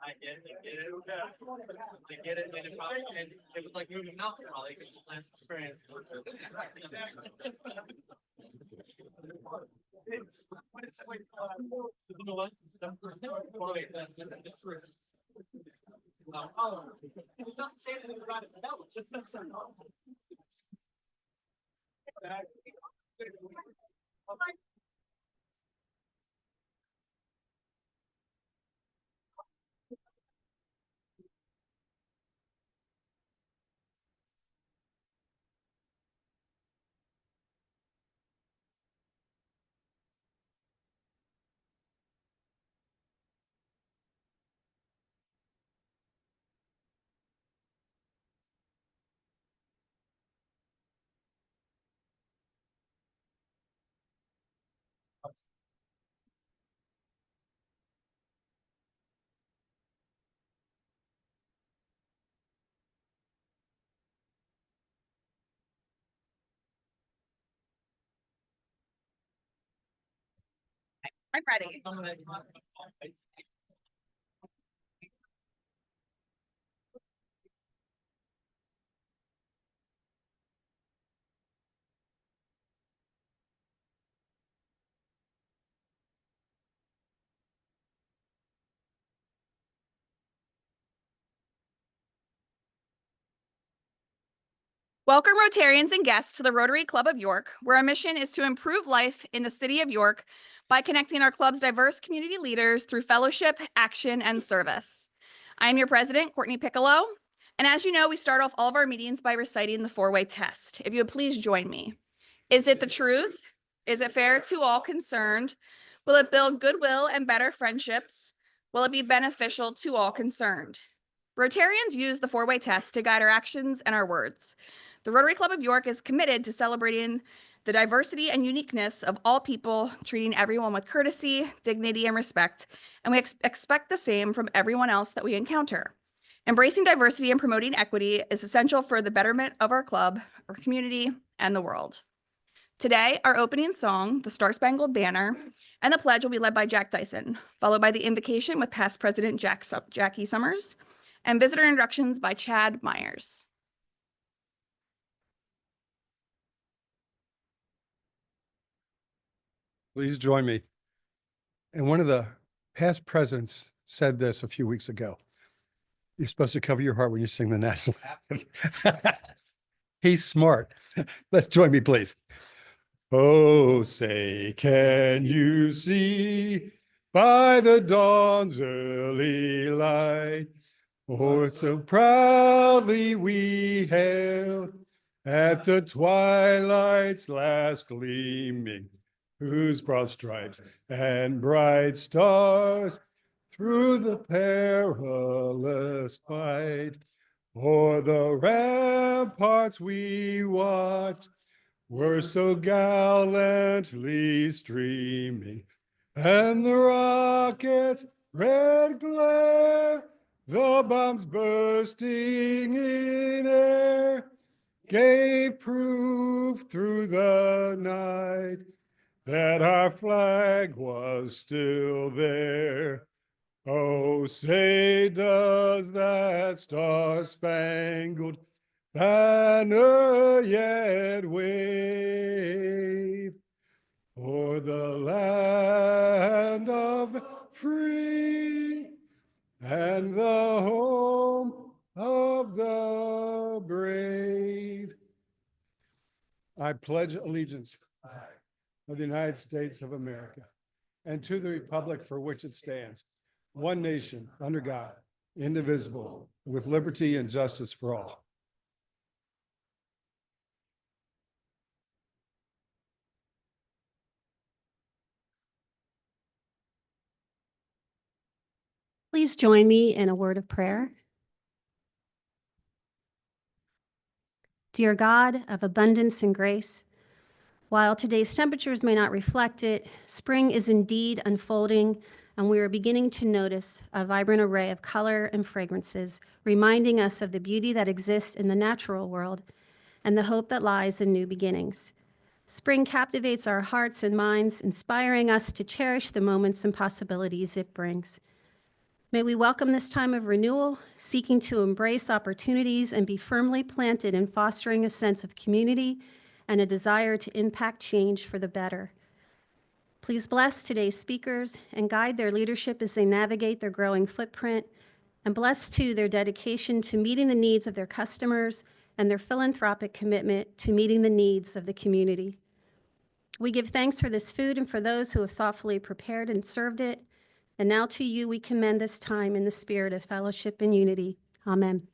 I get it, and it was like moving mountains, like it was the last experience. You know what? Wait, that's true. It doesn't say anything about it. I'm ready. Welcome Rotarians and guests to the Rotary Club of York, where our mission is to improve life in the city of York by connecting our club's diverse community leaders through fellowship, action, and service. I am your president, Courtney Piccolo, and as you know, we start off all of our meetings by reciting the four-way test. If you would please join me. Is it the truth? Is it fair to all concerned? Will it build goodwill and better friendships? Will it be beneficial to all concerned? Rotarians use the four-way test to guide our actions and our words. The Rotary Club of York is committed to celebrating the diversity and uniqueness of all people, treating everyone with courtesy, dignity, and respect, and we expect the same from everyone else that we encounter. Embracing diversity and promoting equity is essential for the betterment of our club, our community, and the world. Today, our opening song, The Star-Spangled Banner, and the pledge will be led by Jack Dyson, followed by the invocation with past President Jackie Summers, and visitor introductions by Chad Myers. Please join me. And one of the past presidents said this a few weeks ago. You're supposed to cover your heart when you sing the national anthem. He's smart. Let's join me, please. Oh, say, can you see by the dawn's early light, oh, so proudly we hailed at the twilight's last gleaming, whose broad stripes and bright stars through the perilous fight, o'er the ramparts we watched were so gallantly streaming, and the rockets' red glare, the bombs bursting in air, gave proof through the night that our flag was still there. Oh, say does that star-spangled banner yet wave o'er the land of the free and the home of the brave? I pledge allegiance to the United States of America and to the republic for which it stands, one nation, under God, indivisible, with liberty and justice for all. Please join me in a word of prayer. Dear God of abundance and grace, while today's temperatures may not reflect it, spring is indeed unfolding, and we are beginning to notice a vibrant array of color and fragrances, reminding us of the beauty that exists in the natural world and the hope that lies in new beginnings. Spring captivates our hearts and minds, inspiring us to cherish the moments and possibilities it brings. May we welcome this time of renewal, seeking to embrace opportunities and be firmly planted in fostering a sense of community and a desire to impact change for the better. Please bless today's speakers and guide their leadership as they navigate their growing footprint, and bless too their dedication to meeting the needs of their customers and their philanthropic commitment to meeting the needs of the community. We give thanks for this food and for those who have thoughtfully prepared and served it. And now to you we commend this time in the spirit of fellowship and unity. Amen.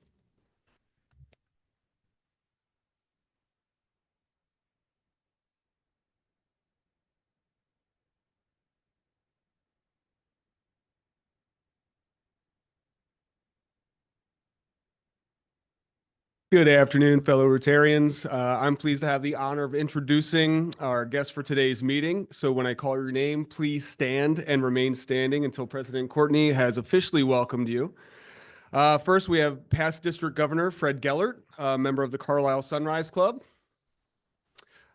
Good afternoon, fellow Rotarians. I'm pleased to have the honor of introducing our guest for today's meeting. So when I call your name, please stand and remain standing until President Courtney has officially welcomed you. First, we have past District Governor Fred Gellert, a member of the Carlisle Sunrise Club.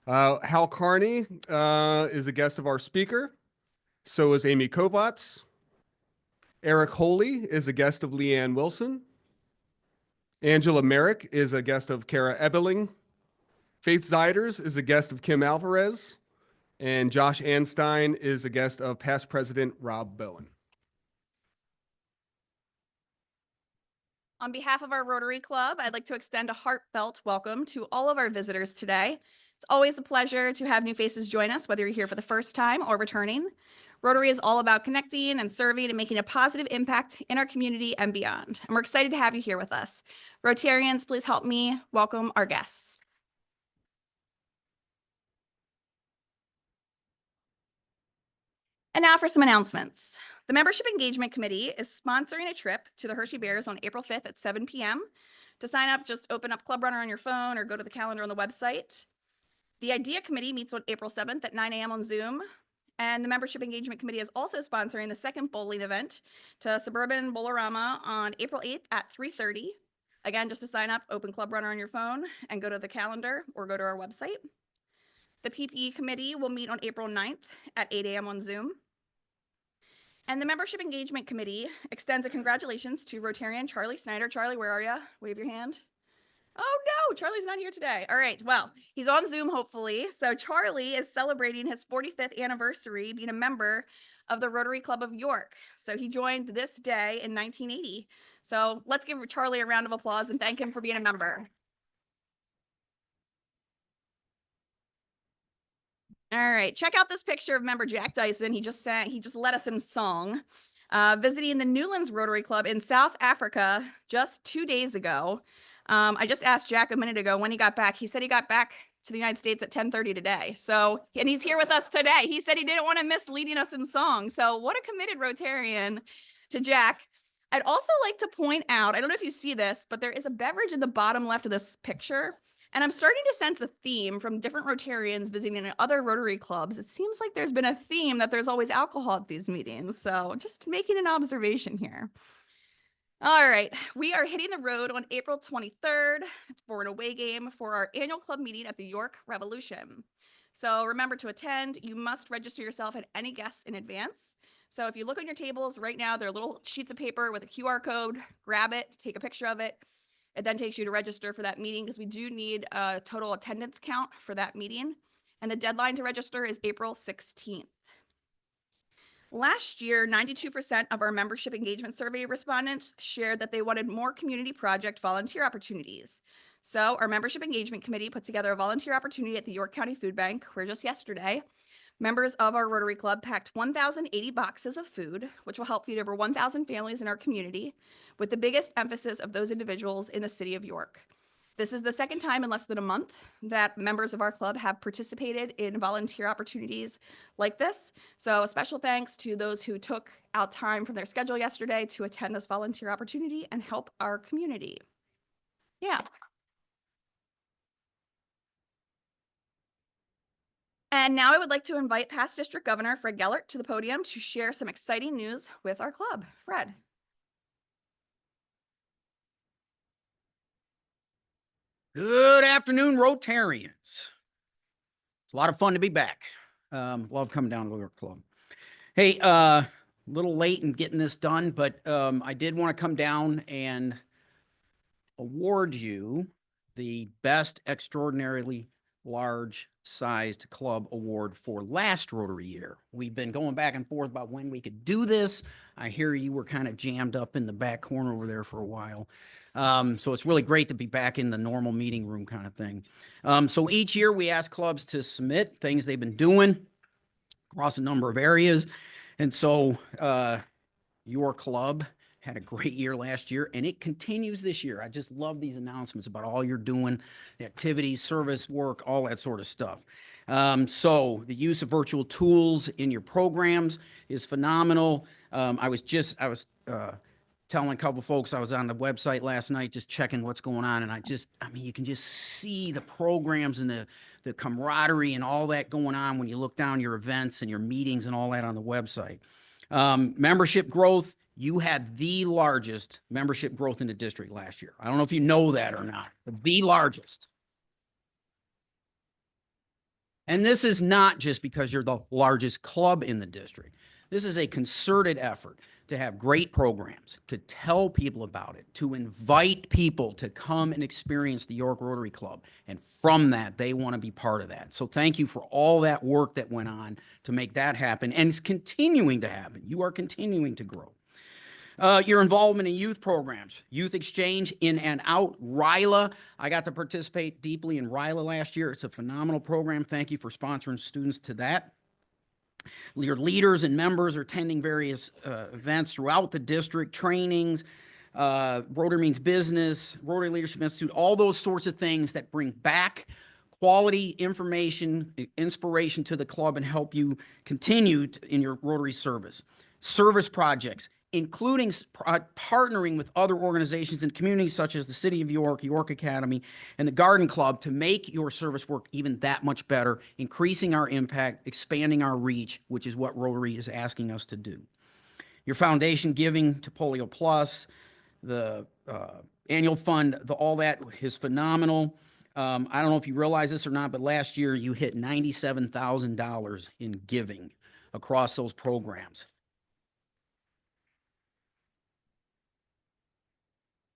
Hal Carney is a guest of our speaker. So is Amy Kovats. Eric Holey is a guest of Leanne Wilson. Angela Merrick is a guest of Kara Ebeling. Faith Ziders is a guest of Kim Alvarez. And Josh Anstein is a guest of past President Rob Bowen. On behalf of our Rotary Club, I'd like to extend a heartfelt welcome to all of our visitors today. It's always a pleasure to have new faces join us, whether you're here for the first time or returning. Rotary is all about connecting and serving and making a positive impact in our community and beyond. And we're excited to have you here with us. Rotarians, please help me welcome our guests. And now for some announcements. The Membership Engagement Committee is sponsoring a trip to the Hershey Bears on April 5th at 7 p.m. To sign up, just open up Club Runner on your phone or go to the calendar on the website. The IDEA Committee meets on April 7th at 9 a.m. on Zoom. And the Membership Engagement Committee is also sponsoring the second bowling event to Suburban Bowlerama on April 8th at 3:30. Again, just to sign up, open Club Runner on your phone and go to the calendar or go to our website. The PPE Committee will meet on April 9th at 8 a.m. on Zoom. And the Membership Engagement Committee extends a congratulations to Rotarian Charlie Snyder. Charlie, where are you? Wave your hand. Oh no, Charlie's not here today. All right, well, he's on Zoom hopefully. So Charlie is celebrating his 45th anniversary being a member of the Rotary Club of York. So he joined this day in 1980. So let's give Charlie a round of applause and thank him for being a member. All right, check out this picture of member Jack Dyson. He just led us in song. Visiting the Newlands Rotary Club in South Africa just 2 days ago. I just asked Jack a minute ago when he got back. He said he got back to the United States at 10:30 today. So, and he's here with us today. He said he didn't want to miss leading us in song. So what a committed Rotarian to Jack. I'd also like to point out, I don't know if you see this, but there is a beverage in the bottom left of this picture. And I'm starting to sense a theme from different Rotarians visiting other Rotary clubs. It seems like there's been a theme that there's always alcohol at these meetings. So just making an observation here. All right, we are hitting the road on April 23rd for an away game for our annual club meeting at the York Revolution. So remember to attend. You must register yourself and any guests in advance. So if you look on your tables right now, there are little sheets of paper with a QR code. Grab it, take a picture of it. It then takes you to register for that meeting because we do need a total attendance count for that meeting. And the deadline to register is April 16th. Last year, 92% of our membership engagement survey respondents shared that they wanted more community project volunteer opportunities. So our membership engagement committee put together a volunteer opportunity at the York County Food Bank, where just yesterday, members of our Rotary Club packed 1,080 boxes of food, which will help feed over 1,000 families in our community, with the biggest emphasis of those individuals in the city of York. This is the second time in less than a month that members of our club have participated in volunteer opportunities like this. So a special thanks to those who took out time from their schedule yesterday to attend this volunteer opportunity and help our community. Yeah. And now I would like to invite past District Governor Fred Gellert to the podium to share some exciting news with our club. Fred. Good afternoon, Rotarians. It's a lot of fun to be back. Love coming down to the York Club. Hey, a little late in getting this done, but I did want to come down and award you the Best Extraordinarily Large Sized Club Award for last Rotary year. We've been going back and forth about when we could do this. I hear you were kind of jammed up in the back corner over there for a while. So it's really great to be back in the normal meeting room kind of thing. So each year we ask clubs to submit things they've been doing across a number of areas. And so your club had a great year last year and it continues this year. I just love these announcements about all you're doing, the activities, service work, all that sort of stuff. So the use of virtual tools in your programs is phenomenal. I was telling a couple folks, I was on the website last night, just checking what's going on. And I mean, you can just see the programs and the camaraderie and all that going on when you look down your events and your meetings and all that on the website. Membership growth, you had the largest membership growth in the district last year. I don't know if you know that or not, but the largest. And this is not just because you're the largest club in the district. This is a concerted effort to have great programs, to tell people about it, to invite people to come and experience the York Rotary Club. And from that, they want to be part of that. So thank you for all that work that went on to make that happen. And it's continuing to happen. You are continuing to grow. Your involvement in youth programs, youth exchange in and out, RILA. I got to participate deeply in RILA last year. It's a phenomenal program. Thank you for sponsoring students to that. Your leaders and members are attending various events throughout the district, trainings, Rotary Means Business, Rotary Leadership Institute, all those sorts of things that bring back quality information, inspiration to the club and help you continue in your Rotary service. Service projects, including partnering with other organizations and communities such as the City of York, York Academy, and the Garden Club to make your service work even that much better, increasing our impact, expanding our reach, which is what Rotary is asking us to do. Your foundation giving to Polio Plus, the annual fund, all that is phenomenal. I don't know if you realize this or not, but last year you hit $97,000 in giving across those programs.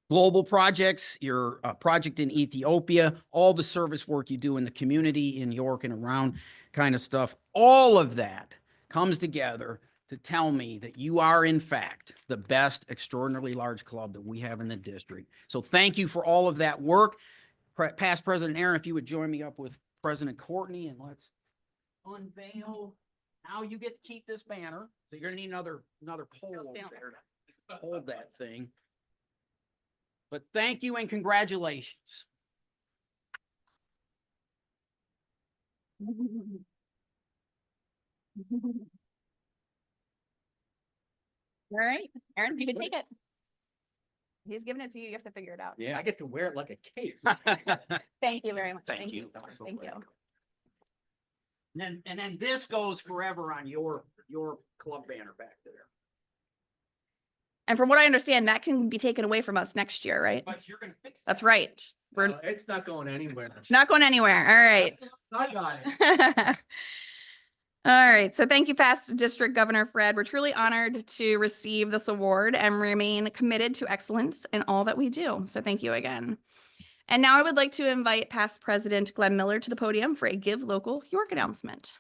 Global projects, your project in Ethiopia, all the service work you do in the community in York and around kind of stuff, all of that comes together to tell me that you are, in fact, the best extraordinarily large club that we have in the district. So thank you for all of that work. Past President Aaron, if you would join me up with President Courtney and let's unveil. Now you get to keep this banner. So you're going to need another pole over there to hold that thing. But thank you and congratulations. All right, Aaron, you can take it. He's giving it to you. You have to figure it out. Yeah. I get to wear it like a cape. Thank you very much. Thank you. so much. Thank you. And then this goes forever on your club banner back there. And from what I understand, that can be taken away from us next year, right? But you're gonna fix that. That's right. It's not going anywhere. It's not going anywhere. All right. I got it. All right. So thank you, Fast District Governor Fred. We're truly honored to receive this award and remain committed to excellence in all that we do. So thank you again. And now I would like to invite past President Glenn Miller to the podium for a Give Local York announcement.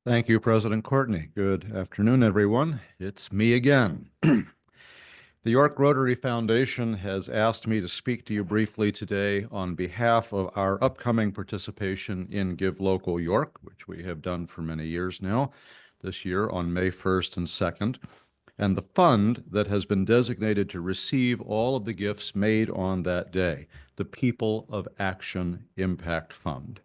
Thank you, President Courtney. Good afternoon, everyone. It's me again. The York Rotary Foundation has asked me to speak to you briefly today on behalf of our upcoming participation in Give Local York, which we have done for many years now, this year on May 1st and 2nd, and the fund that has been designated to receive all of the gifts made on that day, the People of Action Impact Fund.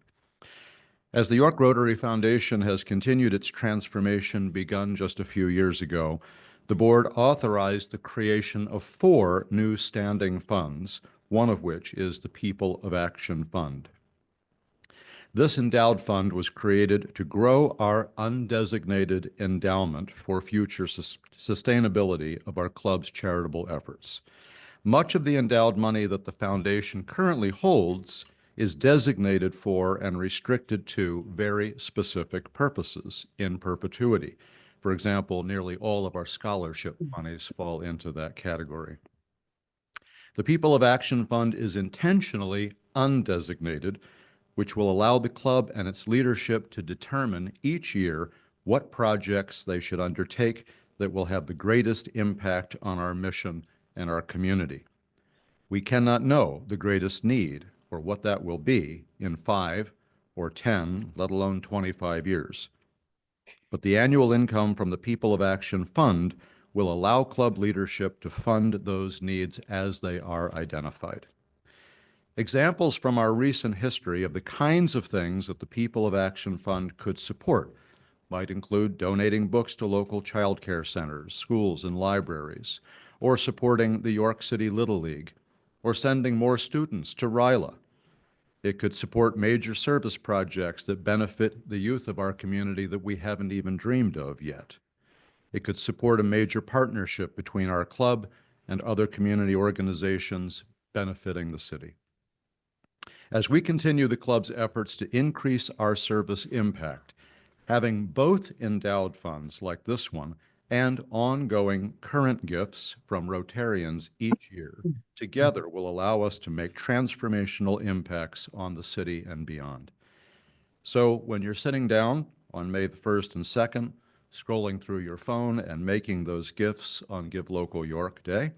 As the York Rotary Foundation has continued its transformation begun just a few years ago, the board authorized the creation of 4 new standing funds, one of which is the People of Action Fund. This endowed fund was created to grow our undesignated endowment for future sustainability of our club's charitable efforts. Much of the endowed money that the foundation currently holds is designated for and restricted to very specific purposes in perpetuity. For example, nearly all of our scholarship monies fall into that category. The People of Action Fund is intentionally undesignated, which will allow the club and its leadership to determine each year what projects they should undertake that will have the greatest impact on our mission and our community. We cannot know the greatest need or what that will be in 5 or 10, let alone 25 years. But the annual income from the People of Action Fund will allow club leadership to fund those needs as they are identified. Examples from our recent history of the kinds of things that the People of Action Fund could support might include donating books to local child care centers, schools, and libraries, or supporting the York City Little League, or sending more students to RILA. It could support major service projects that benefit the youth of our community that we haven't even dreamed of yet. It could support a major partnership between our club and other community organizations benefiting the city. As we continue the club's efforts to increase our service impact, having both endowed funds like this one and ongoing current gifts from Rotarians each year together will allow us to make transformational impacts on the city and beyond. So when you're sitting down on May the 1st and 2nd, scrolling through your phone and making those gifts on Give Local York Day,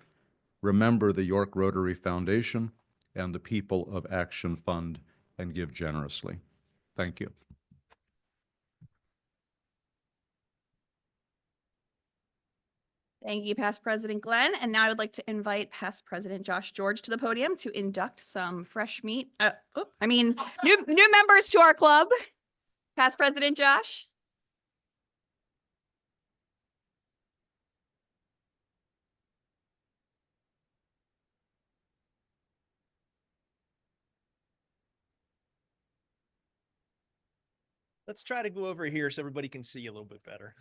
remember the York Rotary Foundation and the People of Action Fund and give generously. Thank you. Thank you, past President Glenn. And now I would like to invite past President Josh George to the podium to induct some fresh meat. New members to our club. Past President Josh. Let's try to go over here so everybody can see a little bit better.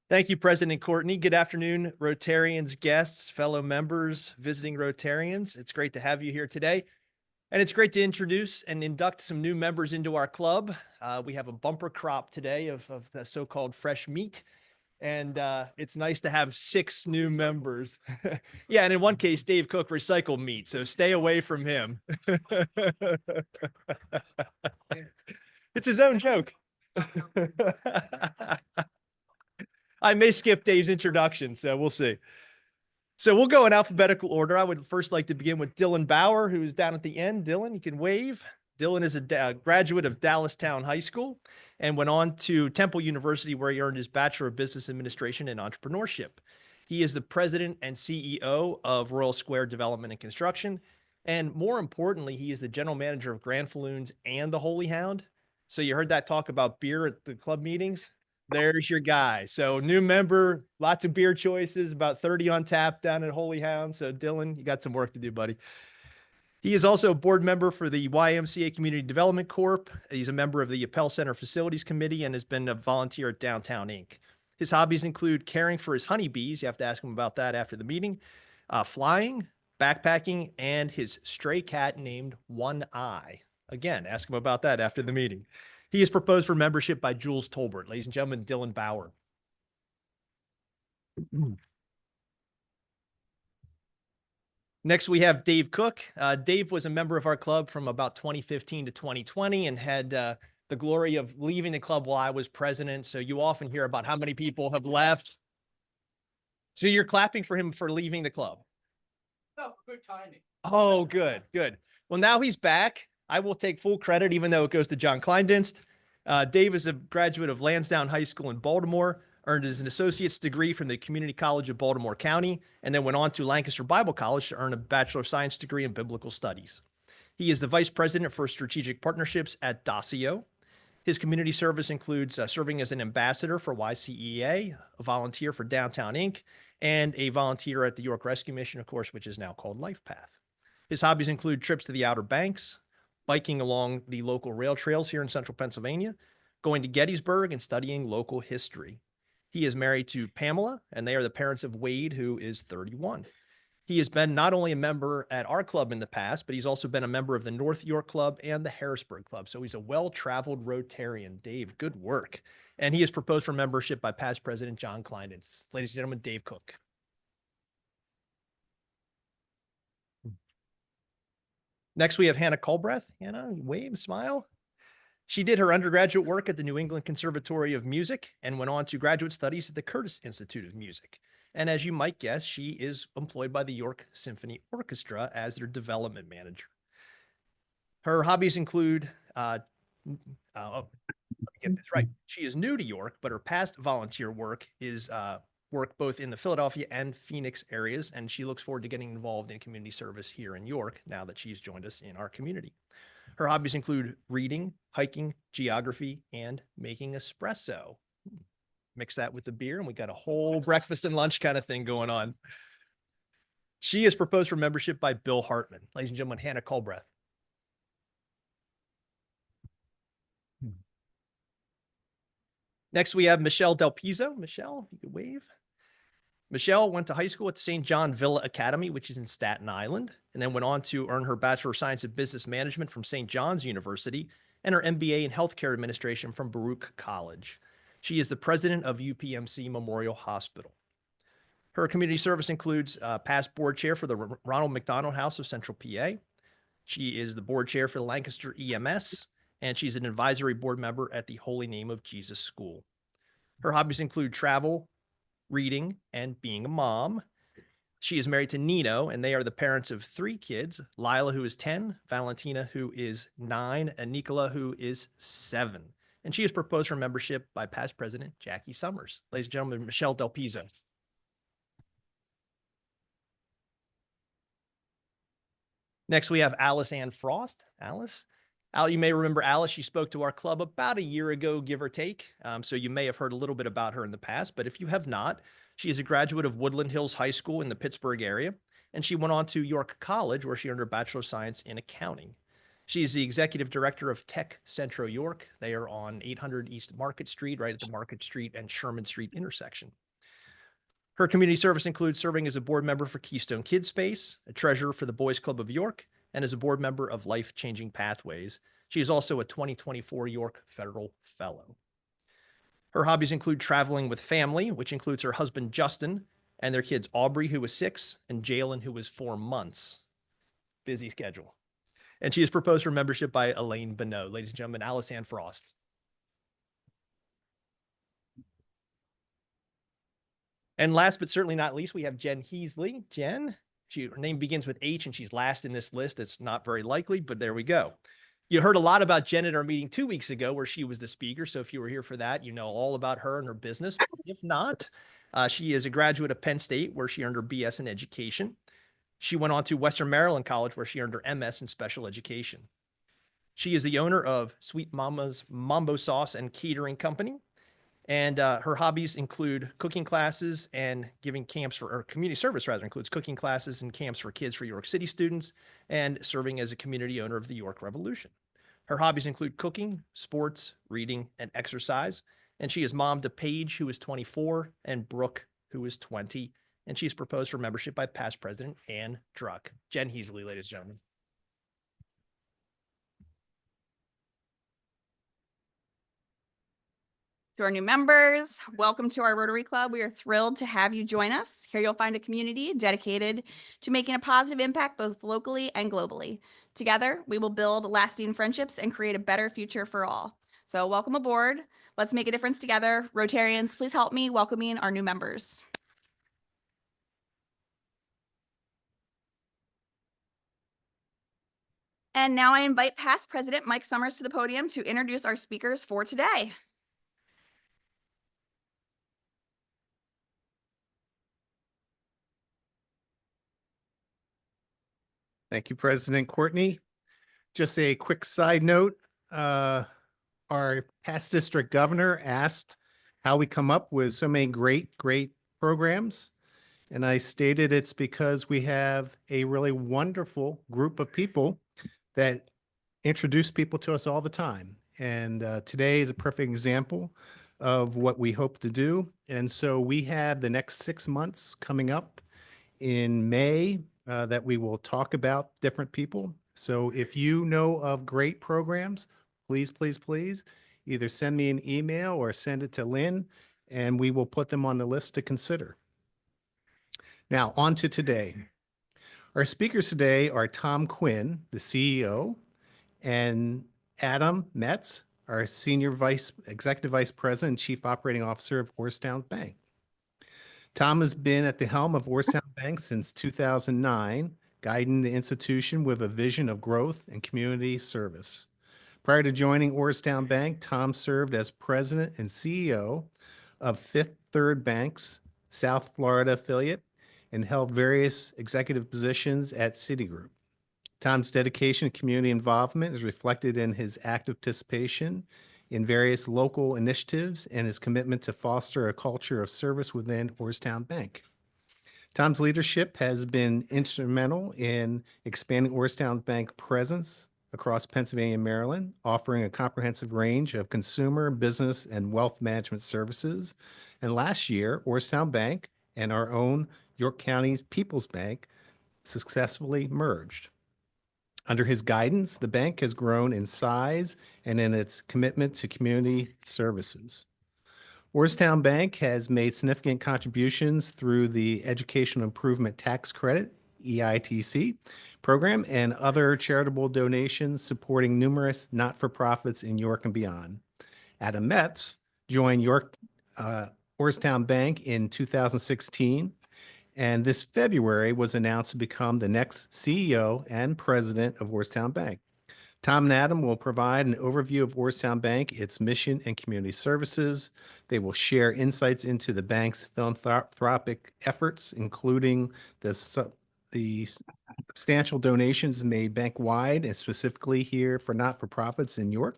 Thank you, President Courtney. Good afternoon, Rotarians, guests, fellow members, visiting Rotarians. It's great to have you here today. And it's great to introduce and induct some new members into our club. We have a bumper crop today of the so-called fresh meat. And it's nice to have 6 new members. Yeah, and in one case, Dave Cook recycled meat, so stay away from him. It's his own joke. I may skip Dave's introduction, so we'll see. So we'll go in alphabetical order. I would first like to begin with Dylan Bauer, who is down at the end. Dylan, you can wave. Dylan is a graduate of Dallastown High School and went on to Temple University, where he earned his Bachelor of Business Administration and Entrepreneurship. He is the president and CEO of Royal Square Development and Construction, And more importantly, he is the general manager of Grand Falloons and the Holy Hound. So you heard that talk about beer at the club meetings. There's your guy. So new member, lots of beer choices, about 30 on tap down at Holy Hound. So Dylan, you got some work to do, buddy. He is also a board member for the YMCA Community Development Corp. He's a member of the Appel Center Facilities Committee and has been a volunteer at Downtown Inc. His hobbies include caring for his honeybees. You have to ask him about that after the meeting. Flying, backpacking, and his stray cat named One Eye. Again, ask him about that after the meeting. He is proposed for membership by Jules Tolbert. Ladies and gentlemen, Dylan Bauer. Next, we have Dave Cook. Dave was a member of our club from about 2015 to 2020 and had the glory of leaving the club while I was president. So you often hear about how many people have left. So you're clapping for him for leaving the club. No, good timing. Oh, good, good. Well, now he's back. I will take full credit, even though it goes to John Kleindienst. Dave is a graduate of Lansdowne High School in Baltimore, earned his an associate's degree from the Community College of Baltimore County, and then went on to Lancaster Bible College to earn a Bachelor of Science degree in Biblical Studies. He is the Vice President for Strategic Partnerships at Dacio. His community service includes serving as an ambassador for YCEA, a volunteer for Downtown Inc., and a volunteer at the York Rescue Mission, of course, which is now called LifePath. His hobbies include trips to the Outer Banks, biking along the local rail trails here in central Pennsylvania, going to Gettysburg, and studying local history. He is married to Pamela, and they are the parents of Wade, who is 31. He has been not only a member at our club in the past, but he's also been a member of the North York Club and the Harrisburg Club. So he's a well-traveled Rotarian. Dave, good work. And he is proposed for membership by past President John Kleindienst. Ladies and gentlemen, Dave Cook. Next, we have Hannah Culbreth. Hannah, wave, smile. She did her undergraduate work at the New England Conservatory of Music and went on to graduate studies at the Curtis Institute of Music. And as you might guess, she is employed by the York Symphony Orchestra as their development manager. Her hobbies include, let me get this right. She is new to York, but her past volunteer work is work both in the Philadelphia and Phoenix areas, and she looks forward to getting involved in community service here in York now that she's joined us in our community. Her hobbies include reading, hiking, geography, and making espresso. Mix that with the beer, and we got a whole breakfast and lunch kind of thing going on. She is proposed for membership by Bill Hartman. Ladies and gentlemen, Hannah Culbreth. Next, we have Michelle Del Pizzo. Michelle, if you could wave. Michelle went to high school at the St. John Villa Academy, which is in Staten Island, and then went on to earn her Bachelor of Science in Business Management from St. John's University and her MBA in Healthcare Administration from Baruch College. She is the president of UPMC Memorial Hospital. Her community service includes past board chair for the Ronald McDonald House of Central PA. She is the board chair for the Lancaster EMS, and she's an advisory board member at the Holy Name of Jesus School. Her hobbies include travel, reading, and being a mom. She is married to Nino, and they are the parents of 3 kids, Lila, who is 10, Valentina, who is 9, and Nicola, who is 7. And she is proposed for membership by past President Jackie Summers. Ladies and gentlemen, Michelle Del Pizzo. Next, we have Alice Ann Frost. Alice, you may remember Alice. She spoke to our club about a year ago, give or take. So you may have heard a little bit about her in the past, but if you have not, she is a graduate of Woodland Hills High School in the Pittsburgh area, and she went on to York College, where she earned her Bachelor of Science in Accounting. She is the executive director of Tech Centro York. They are on 800 East Market Street, right at the Market Street and Sherman Street intersection. Her community service includes serving as a board member for Keystone Kids Space, a treasurer for the Boys Club of York, and as a board member of Life Changing Pathways. She is also a 2024 York Federal Fellow. Her hobbies include traveling with family, which includes her husband, Justin, and their kids, Aubrey, who is 6, and Jalen, who is 4 months. Busy schedule. And she is proposed for membership by Elaine Bonneau. Ladies and gentlemen, Alice Ann Frost. And last but certainly not least, we have Jen Heasley. Jen, her name begins with H and she's last in this list. It's not very likely, but there we go. You heard a lot about Jen at our meeting 2 weeks ago where she was the speaker. So if you were here for that, you know all about her and her business. If not, she is a graduate of Penn State where she earned her BS in education. She went on to Western Maryland College, where she earned her MS in special education. She is the owner of Sweet Mama's Mambo Sauce and Catering Company. And her hobbies include cooking classes and giving camps for, or community service rather, includes cooking classes and camps for kids for York City students and serving as a community owner of the York Revolution. Her hobbies include cooking, sports, reading, and exercise. And she is mom to Paige, who is 24, and Brooke, who is 20. And she's proposed for membership by past president Ann Druck. Jen Heasley, ladies and gentlemen. To our new members, welcome to our Rotary Club. We are thrilled to have you join us. Here you'll find a community dedicated to making a positive impact both locally and globally. Together, we will build lasting friendships and create a better future for all. So welcome aboard. Let's make a difference together. Rotarians, please help me welcoming our new members. And now I invite past President Mike Summers to the podium to introduce our speakers for today. Thank you, President Courtney. Just a quick side note, our past district governor asked how we come up with so many great programs. And I stated it's because we have a really wonderful group of people that introduce people to us all the time. And today is a perfect example of what we hope to do. And so we have the next 6 months coming up in May that we will talk about different people. So if you know of great programs, please, please, please either send me an email or send it to Lynn, and we will put them on the list to consider. Now, on to today. Our speakers today are Tom Quinn, the CEO, and Adam Metz, our Executive Vice President and Chief Operating Officer of Orrstown Bank. Tom has been at the helm of Orrstown Bank since 2009, guiding the institution with a vision of growth and community service. Prior to joining Orrstown Bank, Tom served as president and CEO of Fifth Third Bank's South Florida affiliate and held various executive positions at Citigroup. Tom's dedication to community involvement is reflected in his active participation in various local initiatives and his commitment to foster a culture of service within Orrstown Bank. Tom's leadership has been instrumental in expanding Orrstown Bank presence across Pennsylvania and Maryland, offering a comprehensive range of consumer, business, and wealth management services. And last year, Orrstown Bank and our own York County's People's Bank successfully merged. Under his guidance, the bank has grown in size and in its commitment to community services. Orrstown Bank has made significant contributions through the Educational Improvement Tax Credit, EITC, program and other charitable donations supporting numerous not-for-profits in York and beyond. Adam Metz joined Orrstown Bank in 2016, and this February was announced to become the next CEO and president of Orrstown Bank. Tom and Adam will provide an overview of Orrstown Bank, its mission and community services. They will share insights into the bank's philanthropic efforts, including the substantial donations made bank-wide and specifically here for not-for-profits in York.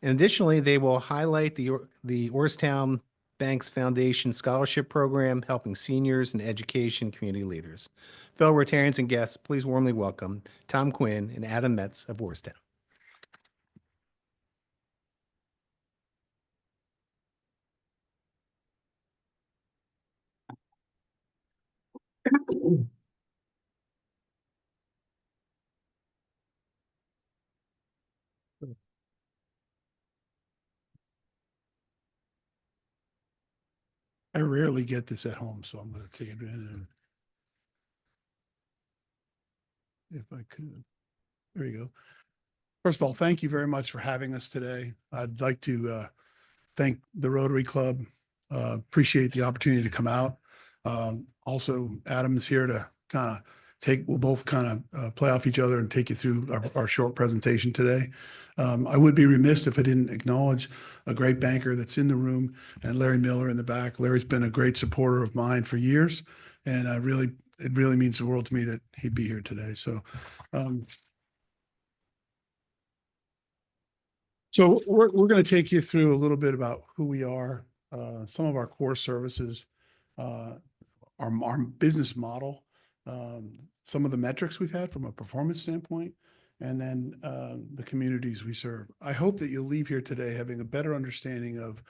And additionally, they will highlight the Orrstown Bank's Foundation Scholarship Program, helping seniors and education community leaders. Fellow Rotarians and guests, please warmly welcome Tom Quinn and Adam Metz of Orrstown. I rarely get this at home, so I'm going to take advantage of it. If I could. There you go. First of all, thank you very much for having us today. I'd like to thank the Rotary Club. Appreciate the opportunity to come out. Also, Adam is here to kind of we'll both kind of play off each other and take you through our short presentation today. I would be remiss if I didn't acknowledge a great banker that's in the room and Larry Miller in the back. Larry's been a great supporter of mine for years, and I really it really means the world to me that he'd be here today. So we're going to take you through a little bit about who we are, some of our core services, our business model, some of the metrics we've had from a performance standpoint, and then the communities we serve. I hope that you'll leave here today having a better understanding of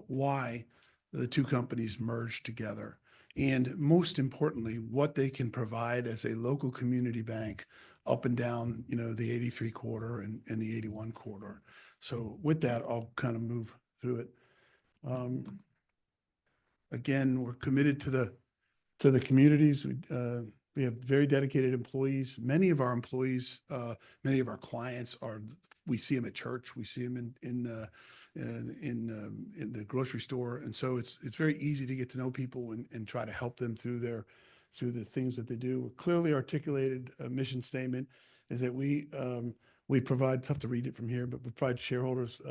why the two companies merged together, and most importantly, what they can provide as a local community bank up and down, the 83 corridor and the 81 corridor. So with that, I'll kind of move through it. Again, we're committed to the communities. We have very dedicated employees. Many of our employees, many of our clients we see them at church. We see them in the grocery store. And so it's very easy to get to know people and try to help them through the things that they do. A clearly articulated mission statement is that we provide, tough to read it from here, but we provide shareholders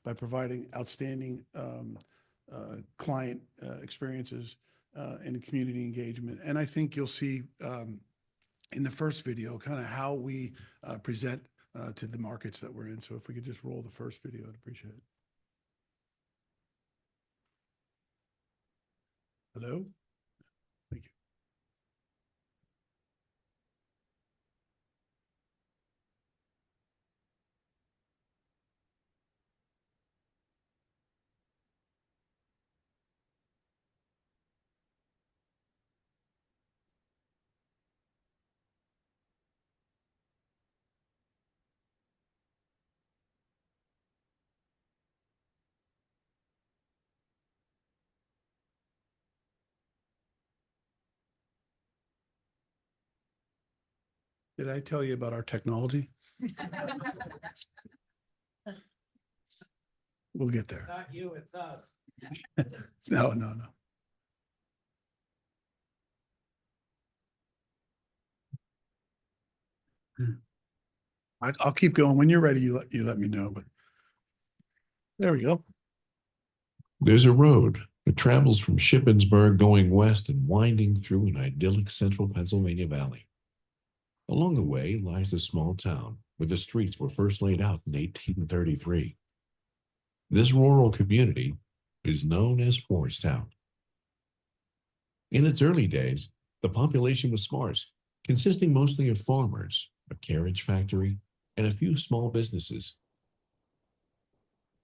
by providing outstanding client experiences and community engagement. And I think you'll see in the first video kind of how we present to the markets that we're in. So if we could just roll the first video, I'd appreciate it. Hello? Thank you. Did I tell you about our technology? We'll get there. Not you, it's us. No. I'll keep going. When you're ready, you let me know, but there we go. There's a road that travels from Shippensburg going west and winding through an idyllic central Pennsylvania valley. Along the way lies the small town where the streets were first laid out in 1833. This rural community is known as Orrstown. In its early days, the population was sparse, consisting mostly of farmers, a carriage factory, and a few small businesses.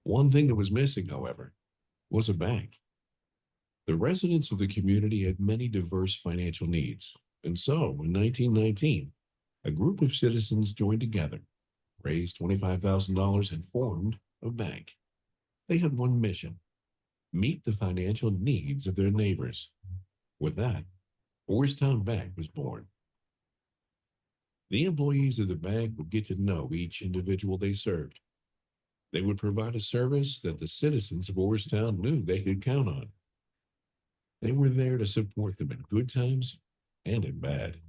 One thing that was missing, however, was a bank. The residents of the community had many diverse financial needs, and so in 1919, a group of citizens joined together, raised $25,000, and formed a bank. They had one mission: meet the financial needs of their neighbors. With that, Orrstown Bank was born. The employees of the bank would get to know each individual they served. They would provide a service that the citizens of Orrstown knew they could count on. They were there to support them in good times and in bad.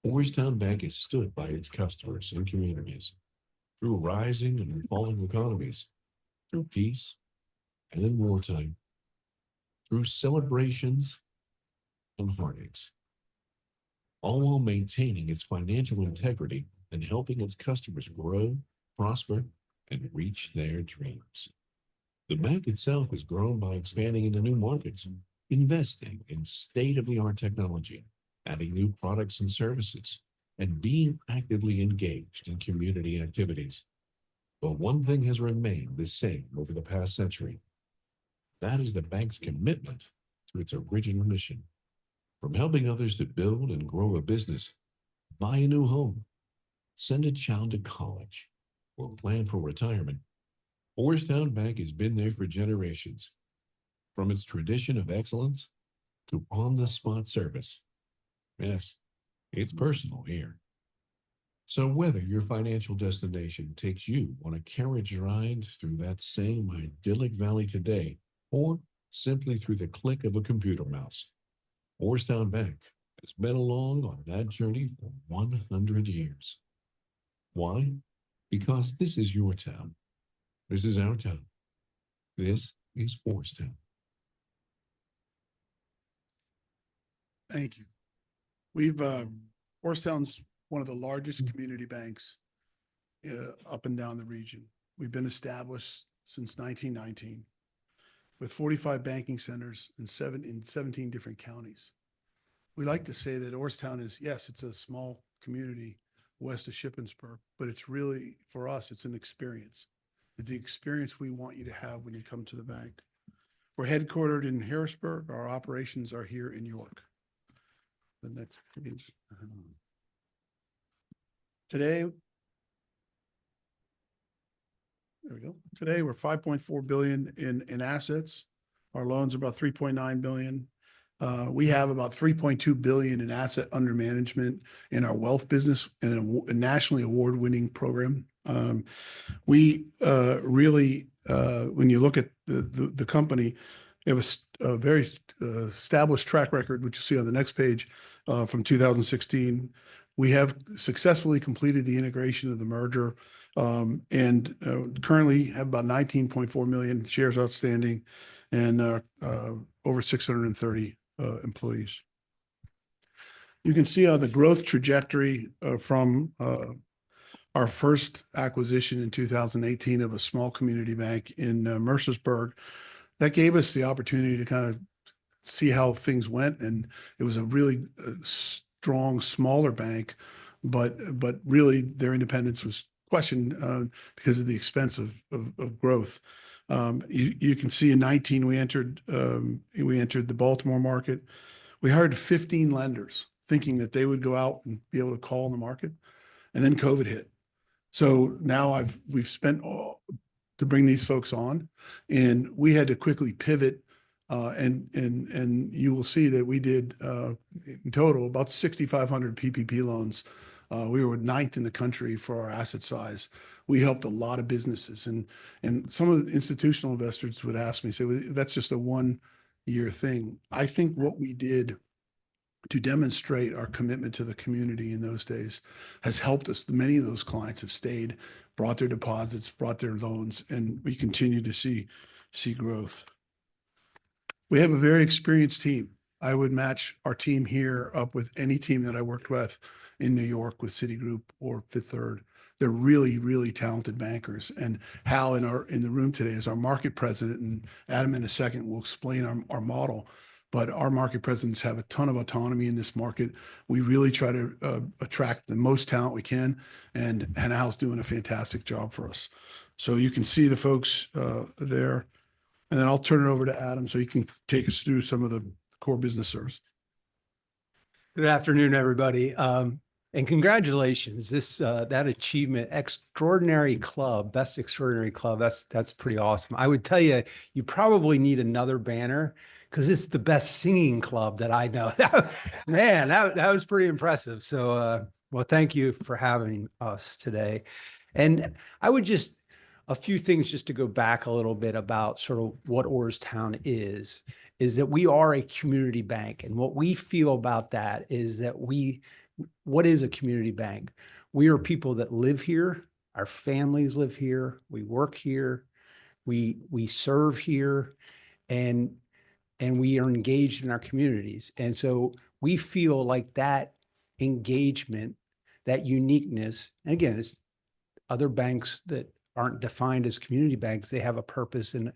Orrstown Bank has stood by its customers and communities through rising and falling economies, through peace and in wartime, through celebrations and heartaches, all while maintaining its financial integrity and helping its customers grow, prosper, and reach their dreams. The bank itself has grown by expanding into new markets, investing in state-of-the-art technology, adding new products and services, and being actively engaged in community activities. But one thing has remained the same over the past century. That is the bank's commitment to its original mission. From helping others to build and grow a business, buy a new home, send a child to college, or plan for retirement, Orrstown Bank has been there for generations. From its tradition of excellence to on-the-spot service. Yes, it's personal here. So whether your financial destination takes you on a carriage ride through that same idyllic valley today, or simply through the click of a computer mouse, Orrstown Bank has been along on that journey for 100 years. Why? Because this is your town. This is our town. This is Orrstown. Thank you. We've, Orrstown's one of the largest community banks up and down the region. We've been established since 1919 with 45 banking centers in 17 different counties. We like to say that Orrstown is, yes, it's a small community west of Shippensburg, but it's really, for us, it's an experience. It's the experience we want you to have when you come to the bank. We're headquartered in Harrisburg. Our operations are here in York. The next page. Today, there we go. Today, we're 5.4 billion in assets. Our loans are about 3.9 billion. We have about 3.2 billion in asset under management in our wealth business and a nationally award-winning program. We really, when you look at the company, we have a very established track record, which you see on the next page, from 2016. We have successfully completed the integration of the merger, and currently have about 19.4 million shares outstanding and over 630 employees. You can see the growth trajectory from our first acquisition in 2018 of a small community bank in Mercersburg. That gave us the opportunity to kind of see how things went, and it was a really strong, smaller bank, but really their independence was questioned because of the expense of growth. You can see in 19 we entered the Baltimore market. We hired 15 lenders, thinking that they would go out and be able to call in the market, and then COVID hit. So now we've spent to bring these folks on, and we had to quickly pivot. And you will see that we did in total about 6,500 PPP loans. We were 9th in the country for our asset size. We helped a lot of businesses, and some of the institutional investors would ask me, say, well, that's just a 1-year thing. I think what we did to demonstrate our commitment to the community in those days has helped us. Many of those clients have stayed, brought their deposits, brought their loans, and we continue to see growth. We have a very experienced team. I would match our team here up with any team that I worked with in New York with Citigroup or Fifth Third. They're really, really talented bankers. And Hal in the room today is our market president, and Adam in a second will explain our model. But our market presidents have a ton of autonomy in this market. We really try to attract the most talent we can, and Hal's doing a fantastic job for us. So you can see the folks there. And then I'll turn it over to Adam so he can take us through some of the core business service. Good afternoon, everybody. And congratulations, that achievement, extraordinary club, best extraordinary club. That's pretty awesome. I would tell you, you probably need another banner because it's the best singing club that I know. Man, that was pretty impressive. So, well, thank you for having us today. And I would just, a few things just to go back a little bit about sort of what Orrstown is that we are a community bank. And what we feel about that is that what is a community bank? We are people that live here, our families live here, we work here, we serve here, and we are engaged in our communities. And so we feel like that engagement, that uniqueness, and again, it's other banks that aren't defined as community banks, they have a purpose and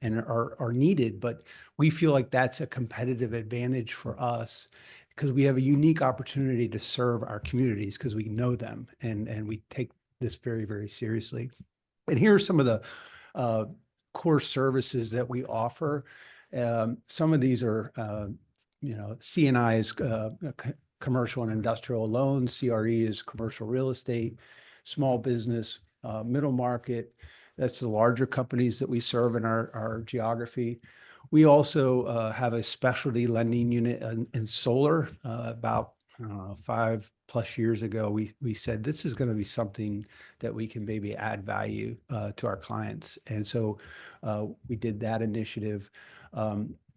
are needed, but we feel like that's a competitive advantage for us because we have a unique opportunity to serve our communities because we know them and we take this very, very seriously. And here are some of the core services that we offer. Some of these are, C&I's commercial and industrial loans, CRE is commercial real estate, small business, middle market. That's the larger companies that we serve in our geography. We also have a specialty lending unit in solar. About 5+ years ago, we said this is going to be something that we can maybe add value to our clients. And so we did that initiative.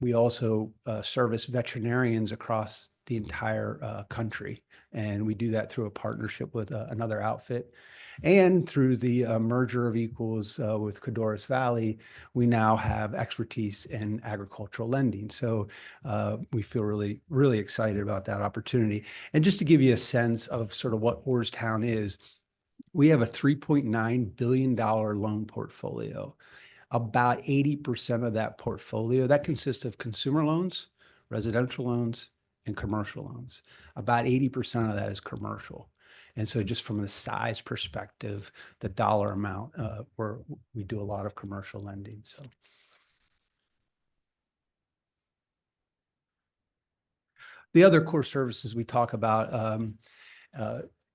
We also service veterinarians across the entire country, and we do that through a partnership with another outfit. And through the merger of equals with Cadorus Valley, we now have expertise in agricultural lending. So we feel really, really excited about that opportunity. And just to give you a sense of sort of what Orrstown is, we have a $3.9 billion loan portfolio. About 80% of that portfolio, that consists of consumer loans, residential loans, and commercial loans. About 80% of that is commercial. And so just from the size perspective, the dollar amount, we do a lot of commercial lending. So the other core services we talk about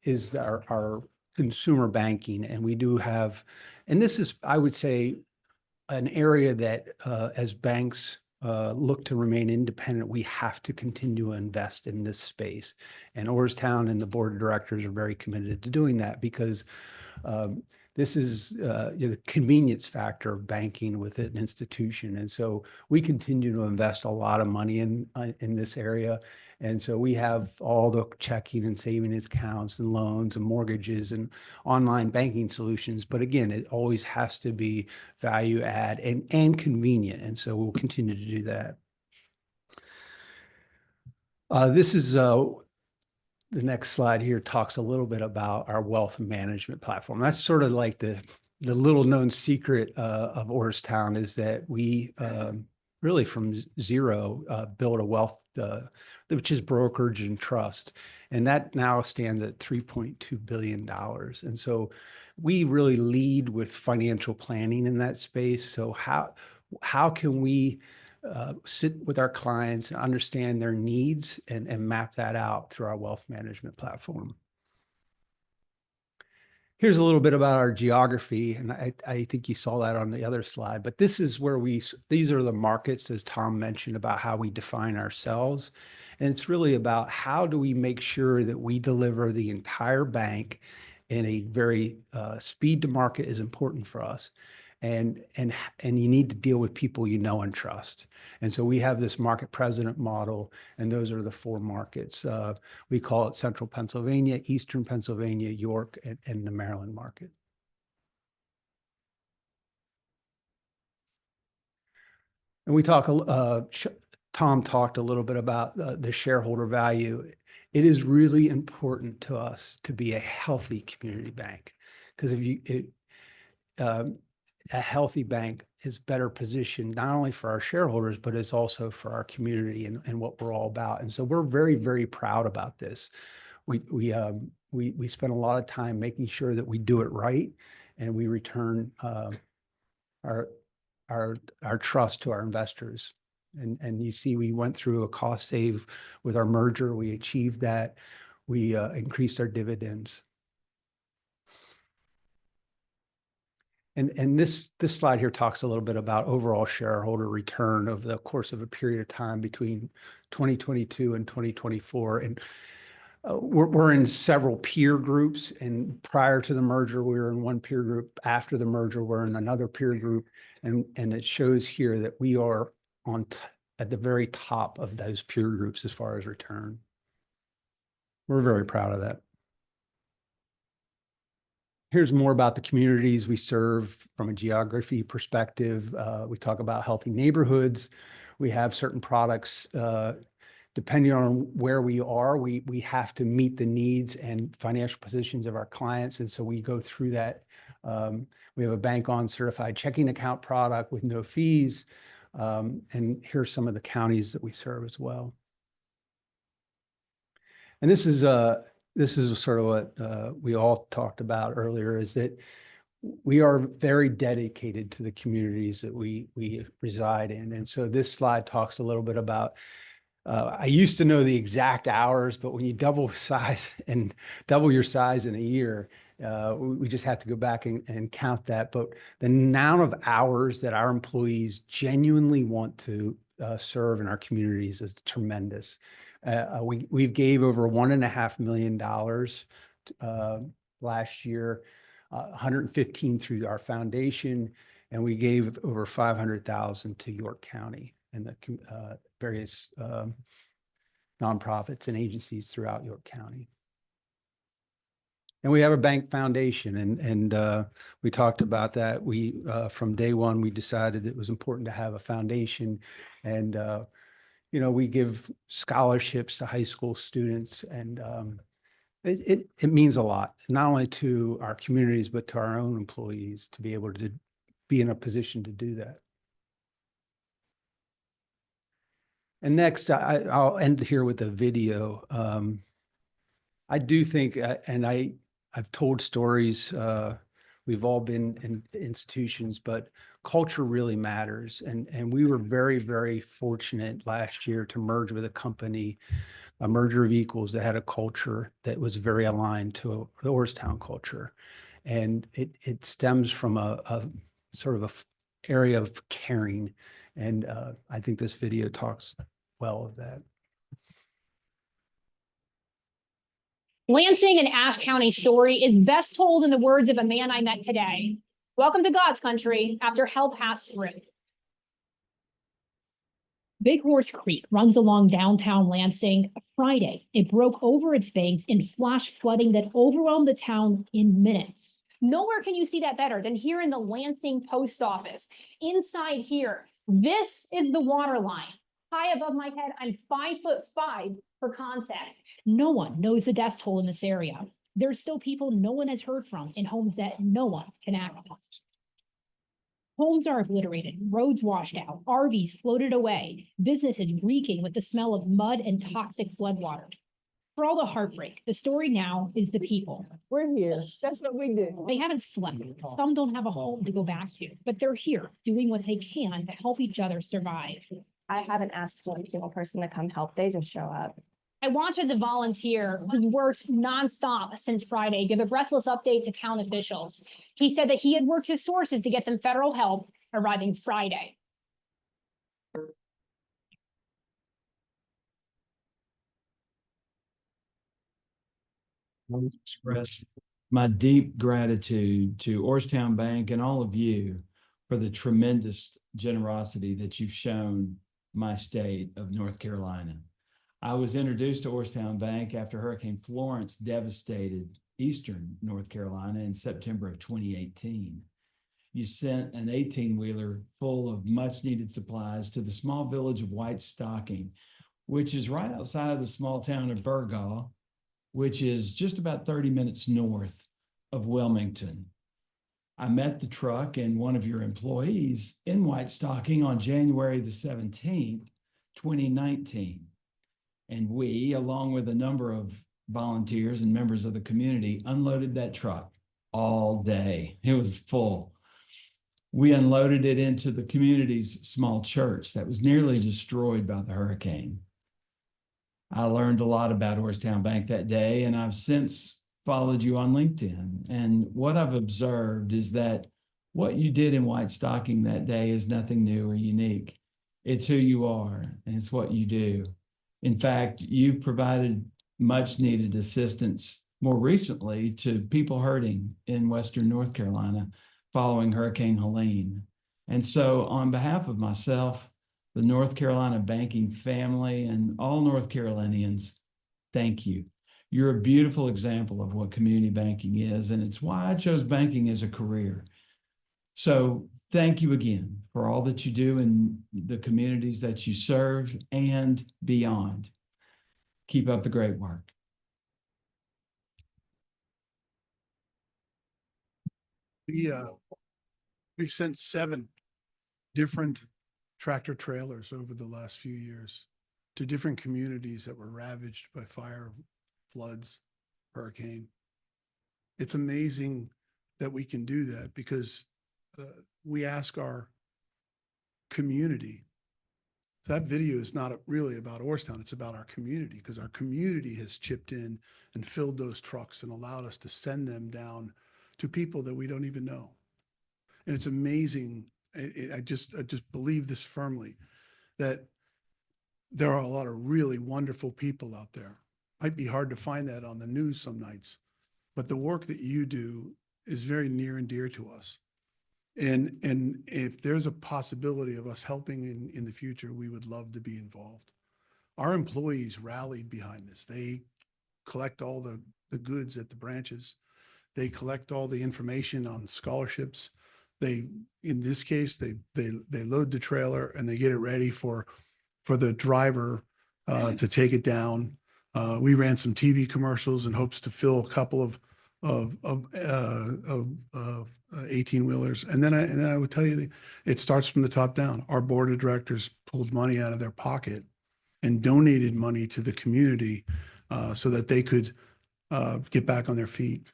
is our consumer banking. And we do have, and this is, I would say, an area that as banks look to remain independent, we have to continue to invest in this space. And Orrstown and the board of directors are very committed to doing that because this is the convenience factor of banking with an institution. And so we continue to invest a lot of money in this area. And so we have all the checking and saving accounts and loans and mortgages and online banking solutions. But again, it always has to be value add and convenient. And so we'll continue to do that. This is the next slide here talks a little bit about our wealth management platform. That's sort of like the little known secret of Orrstown is that we really from zero build a wealth, which is brokerage and trust. And that now stands at $3.2 billion. And so we really lead with financial planning in that space. So how can we sit with our clients and understand their needs and map that out through our wealth management platform? Here's a little bit about our geography, and I think you saw that on the other slide, but this is where these are the markets, as Tom mentioned, about how we define ourselves. And it's really about how do we make sure that we deliver the entire bank in a very speed to market is important for us. And you need to deal with people you know and trust. And so we have this market president model, and those are the 4 markets. We call it Central Pennsylvania, Eastern Pennsylvania, York, and the Maryland market. And we talk, Tom talked a little bit about the shareholder value. It is really important to us to be a healthy community bank, because a healthy bank is better positioned not only for our shareholders, but it's also for our community and what we're all about. And so we're very, very proud about this. We spend a lot of time making sure that we do it right, and we return our trust to our investors. And you see, we went through a cost save with our merger. We achieved that. We increased our dividends. And this slide here talks a little bit about overall shareholder return over the course of a period of time between 2022 and 2024. And we're in several peer groups. And prior to the merger, we were in one peer group. After the merger, we're in another peer group. And it shows here that we are at the very top of those peer groups as far as return. We're very proud of that. Here's more about the communities we serve from a geography perspective. We talk about healthy neighborhoods. We have certain products, depending on where we are, we have to meet the needs and financial positions of our clients. And so we go through that. We have a bank on certified checking account product with no fees. And here's some of the counties that we serve as well. And this is sort of what we all talked about earlier, is that we are very dedicated to the communities that we reside in. And so this slide talks a little bit about, I used to know the exact hours, but when you double your size in a year, we just have to go back and count that. But the amount of hours that our employees genuinely want to serve in our communities is tremendous. We gave over $1.5 million last year, 115 through our foundation, and we gave over 500,000 to York County. and the various nonprofits and agencies throughout York County. And we have a bank foundation, and we talked about that. We from day one, we decided it was important to have a foundation, and you know, we give scholarships to high school students, and it means a lot, not only to our communities, but to our own employees to be able to be in a position to do that. And next, I'll end here with a video. I do think, and I've told stories, we've all been in institutions, but culture really matters. And we were very, very fortunate last year to merge with a company, a merger of equals that had a culture that was very aligned to the Orrstown culture. And it stems from a sort of a area of caring. And I think this video talks well of that. Lansing and Ashe County story is best told in the words of a man I met today. Welcome to God's country after hell passed through. Big Horse Creek runs along downtown Lansing. Friday, it broke over its banks in flash flooding that overwhelmed the town in minutes. Nowhere can you see that better than here in the Lansing post office. Inside here, this is the water line. High above my head, I'm 5'5" for context. No one knows the death toll in this area. There's still people no one has heard from in homes that no one can access. Homes are obliterated, roads washed out, RVs floated away, businesses reeking with the smell of mud and toxic floodwater. For all the heartbreak, the story now is the people. We're here. That's what we do. They haven't slept. Some don't have a home to go back to, but they're here doing what they can to help each other survive. I haven't asked one single person to come help. They just show up. I watch as a volunteer who's worked nonstop since Friday give a breathless update to town officials. He said that he had worked his sources to get them federal help arriving Friday. I want to express my deep gratitude to Orrstown Bank and all of you for the tremendous generosity that you've shown my state of North Carolina. I was introduced to Orrstown Bank after Hurricane Florence devastated eastern North Carolina in September of 2018. You sent an 18-wheeler full of much-needed supplies to the small village of White Stocking, which is right outside of the small town of Burgaw, which is just about 30 minutes north of Wilmington. I met the truck and one of your employees in White Stocking on January the 17th, 2019. And we, along with a number of volunteers and members of the community, unloaded that truck all day. It was full. We unloaded it into the community's small church that was nearly destroyed by the hurricane. I learned a lot about Orrstown Bank that day, and I've since followed you on LinkedIn. And what I've observed is that what you did in White Stocking that day is nothing new or unique. It's who you are, and it's what you do. In fact, you've provided much needed assistance more recently to people hurting in Western North Carolina following Hurricane Helene. And so on behalf of myself, the North Carolina banking family, and all North Carolinians, thank you. You're a beautiful example of what community banking is, and it's why I chose banking as a career. So thank you again for all that you do in the communities that you serve and beyond. Keep up the great work. We've sent 7 different tractor trailers over the last few years to different communities that were ravaged by fire, floods, hurricane. It's amazing that we can do that because we ask our community. That video is not really about Orrstown, it's about our community, because our community has chipped in and filled those trucks and allowed us to send them down to people that we don't even know. And it's amazing. I just believe this firmly, that there are a lot of really wonderful people out there. Might be hard to find that on the news some nights, but the work that you do is very near and dear to us. And if there's a possibility of us helping in the future, we would love to be involved. Our employees rallied behind this. They collect all the goods at the branches. They collect all the information on scholarships. They, in this case, they load the trailer and they get it ready for the driver to take it down. We ran some TV commercials in hopes to fill a couple of 18-wheelers. And then I would tell you, it starts from the top down. Our board of directors pulled money out of their pocket and donated money to the community so that they could get back on their feet.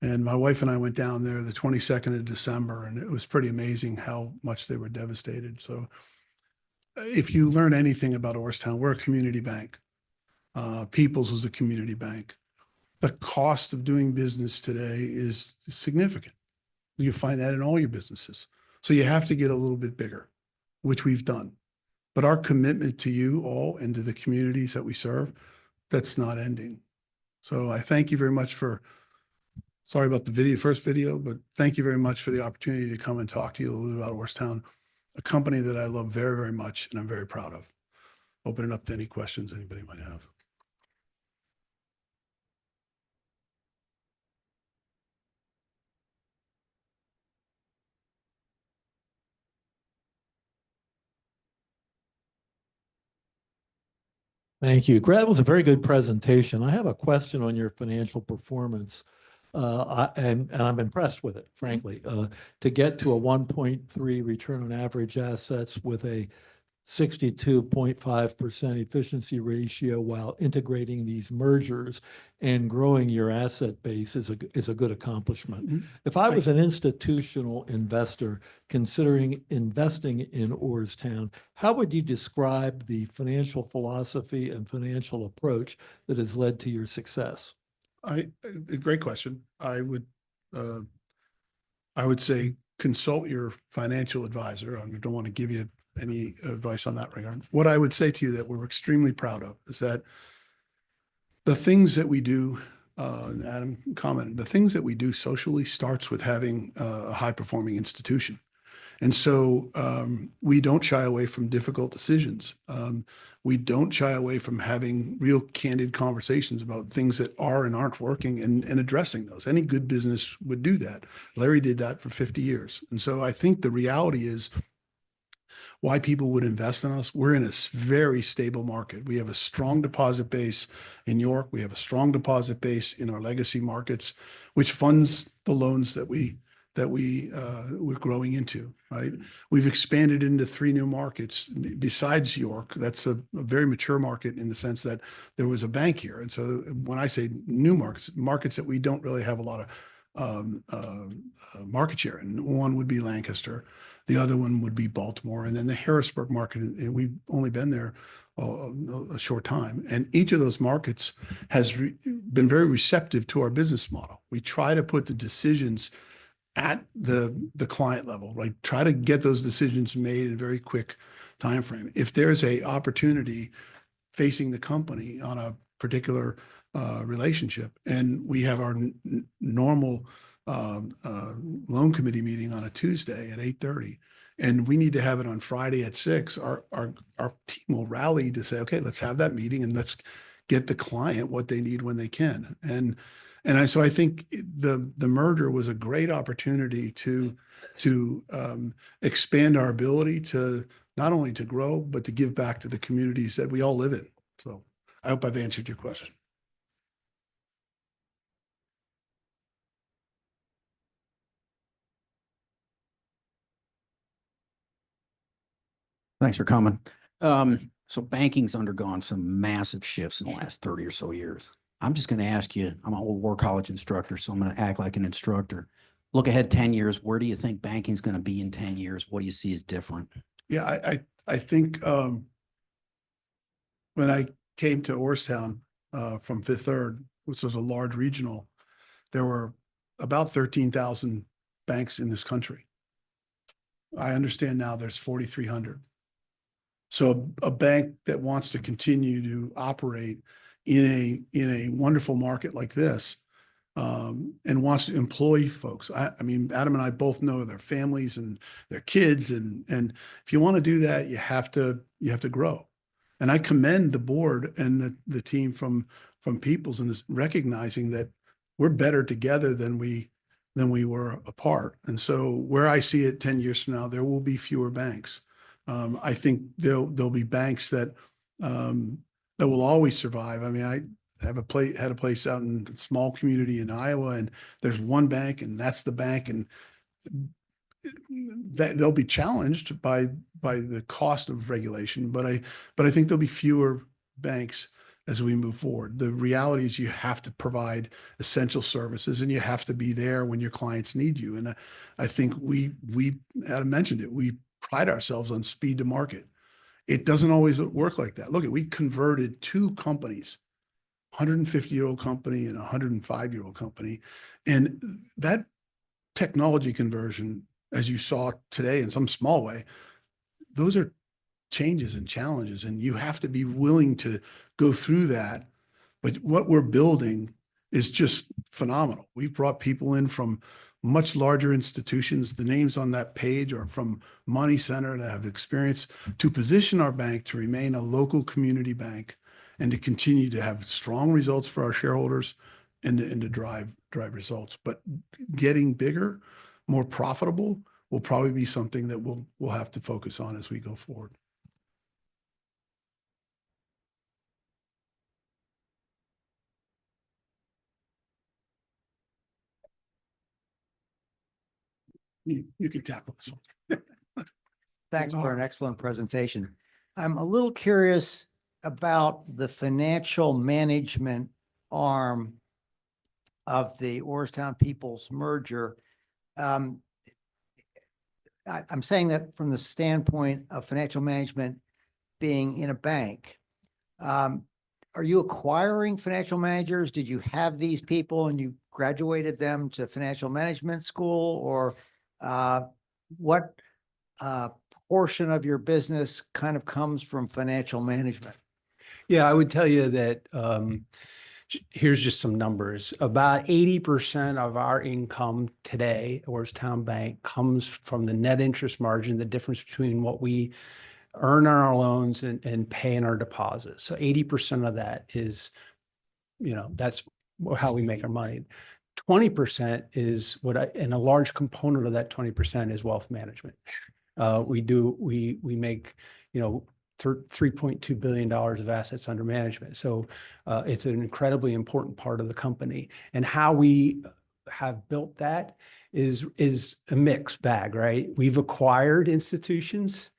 And my wife and I went down there the 22nd of December, and it was pretty amazing how much they were devastated. So if you learn anything about Orrstown, we're a community bank. People's was a community bank. The cost of doing business today is significant. You find that in all your businesses. So you have to get a little bit bigger, which we've done. But our commitment to you all and to the communities that we serve, that's not ending. So I thank you very much for, sorry about the first video, but thank you very much for the opportunity to come and talk to you a little bit about Orrstown, a company that I love very, very much and I'm very proud of. Open it up to any questions anybody might have. Thank you. That was a very good presentation. I have a question on your financial performance. And I'm impressed with it, frankly. To get to a 1.3 return on average assets with a 62.5% efficiency ratio while integrating these mergers and growing your asset base is a good accomplishment. Mm-hmm. If I was an institutional investor considering investing in Orrstown, how would you describe the financial philosophy and financial approach that has led to your success? A great question. I would say consult your financial advisor. I don't want to give you any advice on that regard. What I would say to you that we're extremely proud of is that the things that we do, Adam commented, the things that we do socially starts with having a high-performing institution. And so we don't shy away from difficult decisions. We don't shy away from having real candid conversations about things that are and aren't working and addressing those. Any good business would do that. Larry did that for 50 years. And so I think the reality is why people would invest in us. We're in a very stable market. We have a strong deposit base in York. We have a strong deposit base in our legacy markets, which funds the loans that we're growing into, right? We've expanded into 3 new markets besides York. That's a very mature market in the sense that there was a bank here. And so when I say new markets that we don't really have a lot of market share in, one would be Lancaster. The other one would be Baltimore, and then the Harrisburg market. And we've only been there a short time. And each of those markets has been very receptive to our business model. We try to put the decisions at the client level, right? Try to get those decisions made in a very quick time frame. If there's a opportunity facing the company on a particular relationship, and we have our normal loan committee meeting on a Tuesday at 8:30, and we need to have it on Friday at 6, our team will rally to say, okay, let's have that meeting and let's get the client what they need when they can. So I think the merger was a great opportunity to expand our ability to not only to grow, but to give back to the communities that we all live in. So I hope I've answered your question. Thanks for coming. So banking's undergone some massive shifts in the last 30 or so years. I'm just going to ask you, I'm an old war college instructor, so I'm going to act like an instructor. Look ahead 10 years. Where do you think banking's going to be in 10 years? What do you see as different? Yeah, I think when I came to Orrstown from Fifth Third, which was a large regional, there were about 13,000 banks in this country. I understand now there's 4,300. So a bank that wants to continue to operate in a wonderful market like this and wants to employ folks. I mean, Adam and I both know their families and their kids, and if you want to do that, you have to grow. And I commend the board and the team from Peoples in this, recognizing that we're better together than we were apart. And so where I see it 10 years from now, there will be fewer banks. I think there'll be banks that will always survive. I mean, I had a place out in a small community in Iowa, and there's one bank, and that's the bank, and they'll be challenged by the cost of regulation. But I think there'll be fewer banks as we move forward. The reality is you have to provide essential services, and you have to be there when your clients need you. And I think we Adam mentioned it, we pride ourselves on speed to market. It doesn't always work like that. Look, we converted two companies, 150-year-old company and a 105-year-old company. And that technology conversion, as you saw today in some small way, those are changes and challenges, and you have to be willing to go through that. But what we're building is just phenomenal. We've brought people in from much larger institutions. The names on that page are from Money Center that have experience to position our bank to remain a local community bank and to continue to have strong results for our shareholders and to drive results. But getting bigger, more profitable will probably be something that we'll have to focus on as we go forward. You can tackle this one. Thanks for an excellent presentation. I'm a little curious about the financial management arm of the Orrstown Peoples merger. I'm saying that from the standpoint of financial management being in a bank. Are you acquiring financial managers? Did you have these people and you graduated them to financial management school, or what portion of your business kind of comes from financial management? Yeah, I would tell you that here's just some numbers. About 80% of our income today, Orrstown Bank, comes from the net interest margin, the difference between what we earn on our loans and pay in our deposits. So 80% of that is, that's how we make our money. 20% is and a large component of that 20% is wealth management. We make, $3.2 billion of assets under management. So it's an incredibly important part of the company. And how we have built that is a mixed bag, right? We've acquired institutions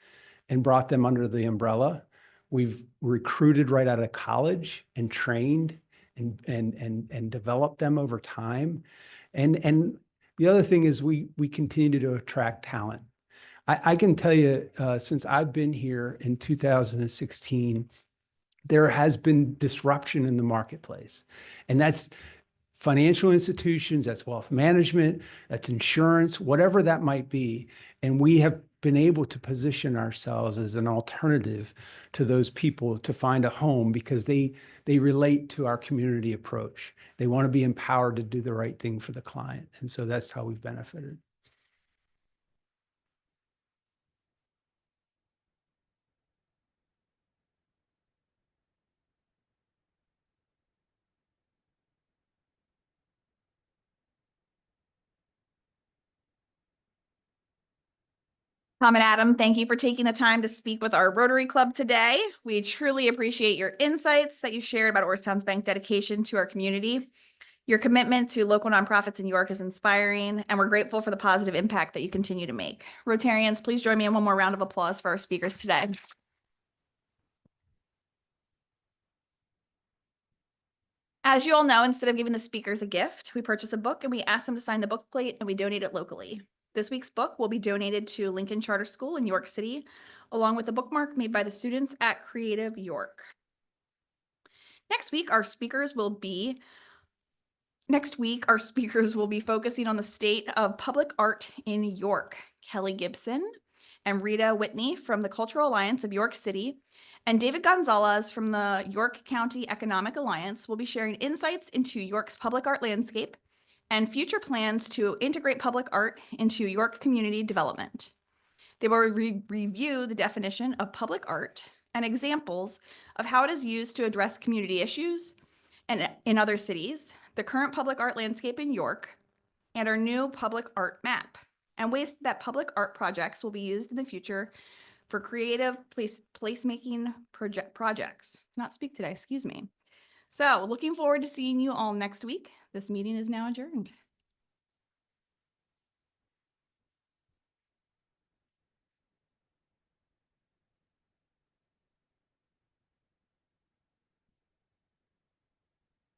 and brought them under the umbrella. We've recruited right out of college and trained and developed them over time. And the other thing is we continue to attract talent. I can tell you, since I've been here in 2016, there has been disruption in the marketplace. And that's financial institutions, that's wealth management, that's insurance, whatever that might be. And we have been able to position ourselves as an alternative to those people to find a home because they relate to our community approach. They want to be empowered to do the right thing for the client. And so that's how we've benefited. Tom and Adam, thank you for taking the time to speak with our Rotary Club today. We truly appreciate your insights that you shared about Orrstown's bank dedication to our community. Your commitment to local nonprofits in York is inspiring, and we're grateful for the positive impact that you continue to make. Rotarians, please join me in one more round of applause for our speakers today. As you all know, instead of giving the speakers a gift, we purchase a book and we ask them to sign the book plate and we donate it locally. This week's book will be donated to Lincoln Charter School in York City, along with a bookmark made by the students at Creative York. Next week, our speakers will be focusing on the state of public art in York. Kelly Gibson and Rita Whitney from the Cultural Alliance of York City and David Gonzalez from the York County Economic Alliance will be sharing insights into York's public art landscape and future plans to integrate public art into York community development. They will review the definition of public art and examples of how it is used to address community issues and in other cities, the current public art landscape in York, and our new public art map, and ways that public art projects will be used in the future for creative placemaking projects. Not speak today, excuse me. So looking forward to seeing you all next week. This meeting is now adjourned.